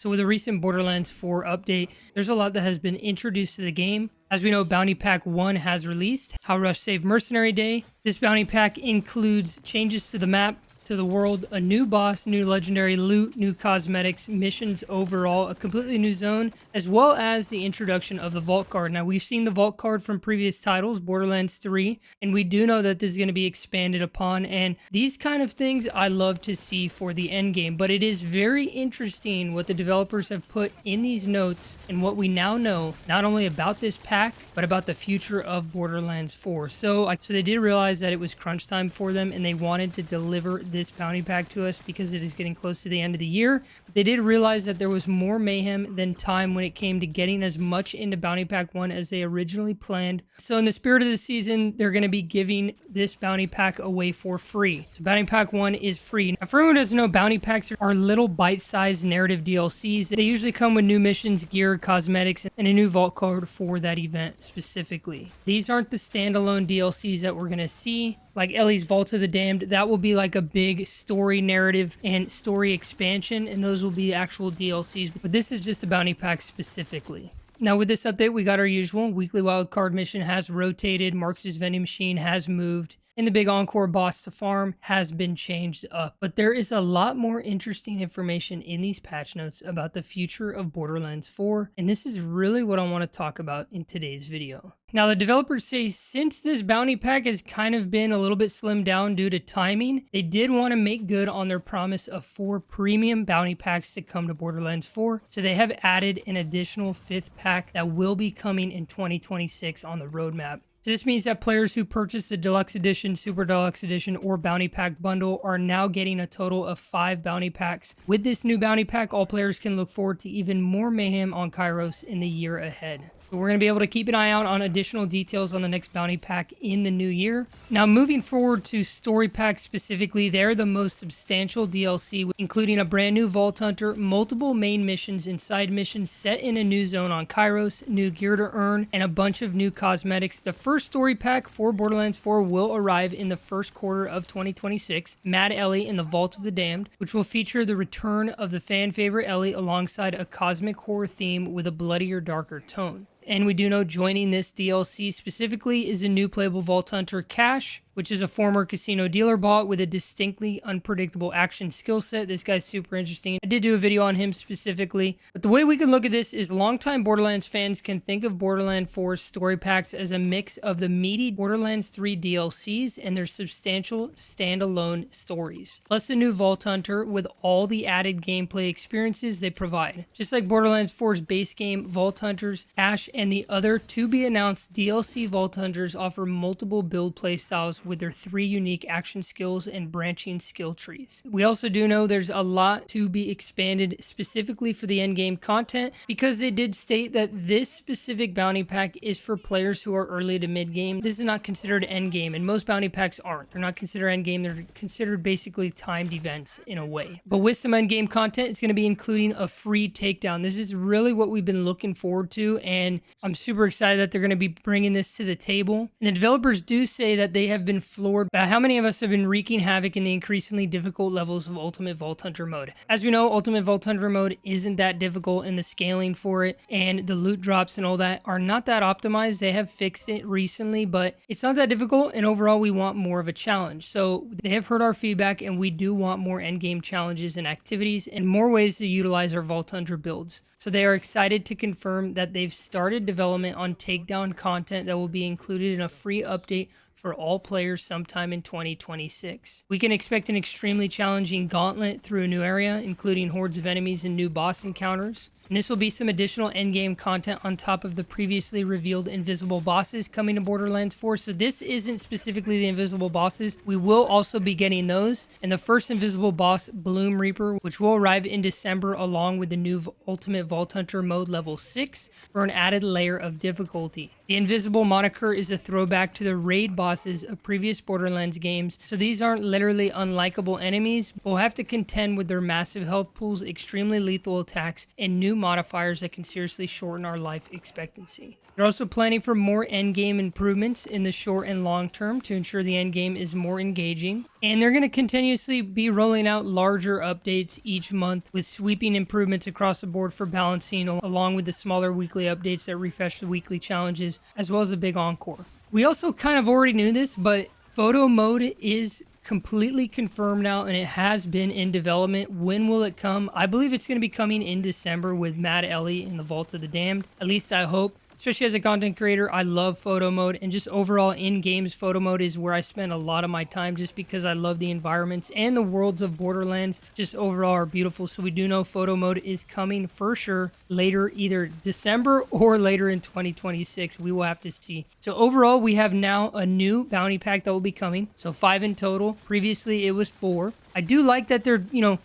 So with a recent Borderlands 4 update, there's a lot that has been introduced to the game. As we know, Bounty Pack 1 has released, How Rush Saved Mercenary Day. This bounty pack includes changes to the map, to the world, a new boss, new legendary loot, new cosmetics, missions overall, a completely new zone, as well as the introduction of the vault card. Now, we've seen the vault card from previous titles, Borderlands 3, and we do know that this is going to be expanded upon, and these kind of things I love to see for the end game, but it is very interesting what the developers have put in these notes and what we now know, not only about this pack, but about the future of Borderlands 4. So they did realize that it was crunch time for them, and they wanted to deliver this bounty pack to us because it is getting close to the end of the year. But they did realize that there was more mayhem than time when it came to getting as much into bounty pack 1 as they originally planned. So in the spirit of the season, they're going to be giving this bounty pack away for free. So bounty pack 1 is free. Now, for anyone who doesn't know, bounty packs are little bite-sized narrative DLCs. They usually come with new missions, gear, cosmetics, and a new vault card for that event specifically. These aren't the standalone DLCs that we're going to see. Like Ellie's Vault of the Damned, that will be like a big story narrative and story expansion, and those will be actual DLCs. But this is just a bounty pack specifically. Now with this update, we got our usual weekly wildcard mission has rotated, Marx's vending machine has moved, and the big encore boss to farm has been changed up. But there is a lot more interesting information in these patch notes about the future of Borderlands 4, and this is really what I want to talk about in today's video. Now, the developers say since this bounty pack has kind of been a little bit slimmed down due to timing, they did want to make good on their promise of 4 premium bounty packs to come to Borderlands 4. So they have added an additional 5th pack that will be coming in 2026 on the roadmap. So this means that players who purchase the Deluxe Edition, Super Deluxe Edition, or Bounty Pack bundle are now getting a total of 5 bounty packs. With this new bounty pack, all players can look forward to even more mayhem on Kairos in the year ahead. So we're going to be able to keep an eye out on additional details on the next bounty pack in the new year. Now, moving forward to story packs specifically, they're the most substantial DLC, including a brand new Vault Hunter, multiple main missions and side missions set in a new zone on Kairos, new gear to earn, and a bunch of new cosmetics. The first story pack for Borderlands 4 will arrive in the first quarter of 2026, Mad Ellie in the Vault of the Damned, which will feature the return of the fan favorite Ellie alongside a cosmic horror theme with a bloodier, darker tone. And we do know joining this DLC specifically is a new playable Vault Hunter, Cash, which is a former casino dealer bot with a distinctly unpredictable action skill set. This guy's super interesting. I did do a video on him specifically. But the way we can look at this is longtime Borderlands fans can think of Borderlands 4 story packs as a mix of the meaty Borderlands 3 DLCs and their substantial standalone stories, plus a new Vault Hunter with all the added gameplay experiences they provide. Just like Borderlands 4's base game, Vault Hunters, Ash, and the other to-be-announced DLC Vault Hunters offer multiple build playstyles with their 3 unique action skills and branching skill trees. We also do know there's a lot to be expanded specifically for the endgame content, because they did state that this specific bounty pack is for players who are early to mid-game. This is not considered endgame, and most bounty packs aren't. They're not considered endgame. They're considered basically timed events in a way. But with some endgame content, it's going to be including a free takedown. This is really what we've been looking forward to, and I'm super excited that they're going to be bringing this to the table. And the developers do say that they have been floored by how many of us have been wreaking havoc in the increasingly difficult levels of Ultimate Vault Hunter mode. As we know, Ultimate Vault Hunter mode isn't that difficult, and the scaling for it and the loot drops and all that are not that optimized. They have fixed it recently, but it's not that difficult, and overall we want more of a challenge. So they have heard our feedback, and we do want more endgame challenges and activities and more ways to utilize our Vault Hunter builds. So they are excited to confirm that they've started development on takedown content that will be included in a free update for all players sometime in 2026. We can expect an extremely challenging gauntlet through a new area, including hordes of enemies and new boss encounters. And this will be some additional endgame content on top of the previously revealed invisible bosses coming to Borderlands 4. So this isn't specifically the invisible bosses. We will also be getting those. And the first invisible boss, Bloom Reaper, which will arrive in December along with the new Ultimate Vault Hunter mode level 6 for an added layer of difficulty. The invisible moniker is a throwback to the raid bosses of previous Borderlands games. So these aren't literally unlikable enemies. We'll have to contend with their massive health pools, extremely lethal attacks, and new modifiers that can seriously shorten our life expectancy. They're also planning for more endgame improvements in the short and long term to ensure the endgame is more engaging. And they're going to continuously be rolling out larger updates each month with sweeping improvements across the board for balancing, along with the smaller weekly updates that refresh the weekly challenges, as well as a big encore. We also kind of already knew this, but photo mode is completely confirmed now, and it has been in development. When will it come? I believe it's going to be coming in December with Mad Ellie in the Vault of the Damned. At least I hope. Especially as a content creator, I love photo mode, and just overall in games, photo mode is where I spend a lot of my time, just because I love the environments and the worlds of Borderlands just overall are beautiful. So we do know photo mode is coming for sure later, either December or later in 2026. We will have to see. So overall, we have now a new bounty pack that will be coming. So 5 in total. Previously, it was 4. I do like that they're,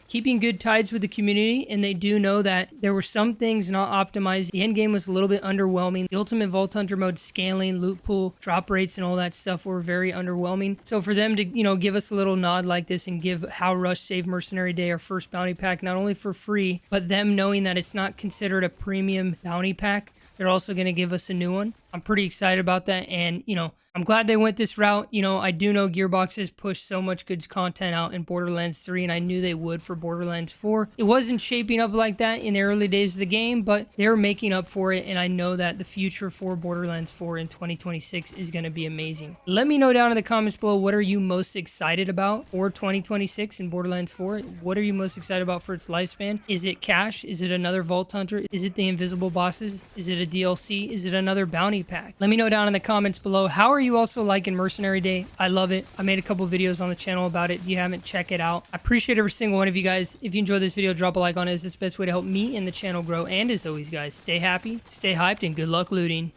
keeping good ties with the community, and they do know that there were some things not optimized. The endgame was a little bit underwhelming. The Ultimate Vault Hunter mode scaling, loot pool, drop rates, and all that stuff were very underwhelming. So for them to, give us a little nod like this and give How Rush Saved Mercenary Day our first bounty pack, not only for free, but them knowing that it's not considered a premium bounty pack, they're also going to give us a new one. I'm pretty excited about that, and, I'm glad they went this route. I do know Gearbox has pushed so much good content out in Borderlands 3, and I knew they would for Borderlands 4. It wasn't shaping up like that in the early days of the game, but they're making up for it, and I know that the future for Borderlands 4 in 2026 is going to be amazing. Let me know down in the comments below, what are you most excited about for 2026 in Borderlands 4? What are you most excited about for its lifespan? Is it cash? Is it another Vault Hunter? Is it the invisible bosses? Is it a DLC? Is it another bounty pack? Let me know down in the comments below. How are you also liking Mercenary Day? I love it. I made a couple videos on the channel about it. If you haven't, check it out. I appreciate every single one of you guys. If you enjoyed this video, drop a like on it. It's the best way to help me and the channel grow. And as always, guys, stay happy, stay hyped, and good luck looting.